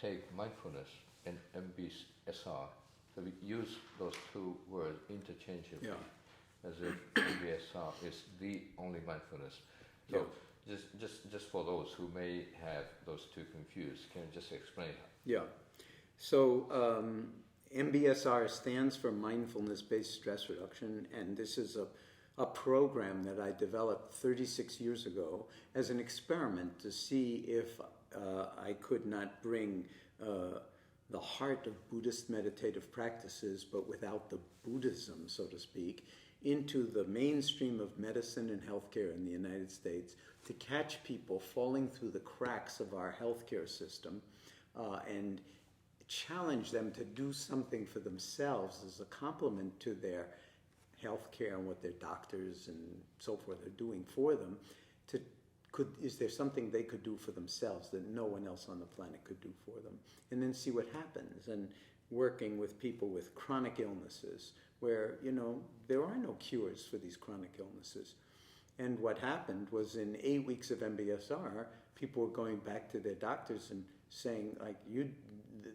take mindfulness and MBSR, so we use those two words interchangeably, as if MBSR is the only mindfulness. So just for those who may have those two confused, can you just explain? Yeah. So MBSR stands for Mindfulness-Based Stress Reduction, and this is a program that I developed 36 years ago as an experiment to see if I could not bring the heart of Buddhist meditative practices, but without the Buddhism, so to speak, into the mainstream of medicine and healthcare in the United States, to catch people falling through the cracks of our healthcare system and challenge them to do something for themselves as a complement to their healthcare and what their doctors and so forth are doing for them. Is there something they could do for themselves that no one else on the planet could do for them? And then see what happens. And working with people with chronic illnesses where, there are no cures for these chronic illnesses. And what happened was in 8 weeks of MBSR, people were going back to their doctors and saying,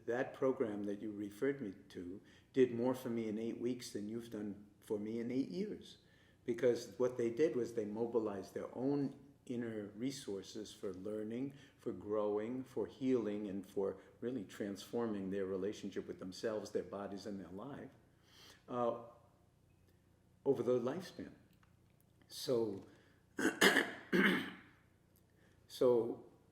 that program that you referred me to did more for me in 8 weeks than you've done for me in 8 years. Because what they did was they mobilized their own inner resources for learning, for growing, for healing, and for really transforming their relationship with themselves, their bodies, and their life over the lifespan. So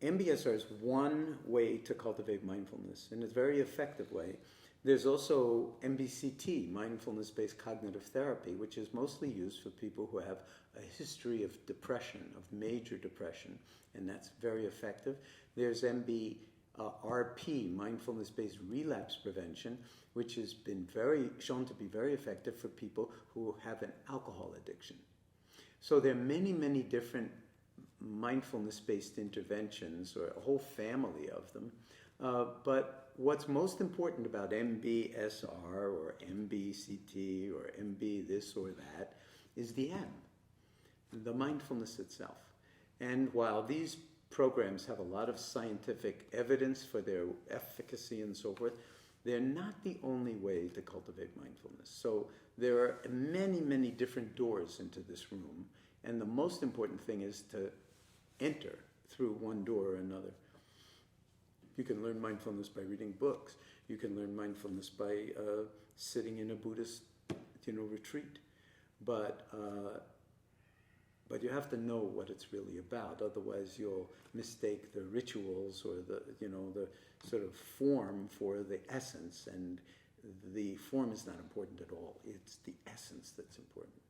MBSR is one way to cultivate mindfulness, and it's a very effective way. There's also MBCT, Mindfulness-Based Cognitive Therapy, which is mostly used for people who have a history of depression, of major depression, and that's very effective. There's MBRP, Mindfulness-Based Relapse Prevention, which has been shown to be very effective for people who have an alcohol addiction. So there are many, many different mindfulness-based interventions, or a whole family of them. But what's most important about MBSR or MBCT or MB this or that is the M, the mindfulness itself. And while these programs have a lot of scientific evidence for their efficacy and so forth, they're not the only way to cultivate mindfulness. So there are many, many different doors into this room, and the most important thing is to enter through one door or another. You can learn mindfulness by reading books. You can learn mindfulness by sitting in a Buddhist, retreat. But you have to know what it's really about. Otherwise, you'll mistake the rituals or the sort of form for the essence. And the form is not important at all. It's the essence that's important.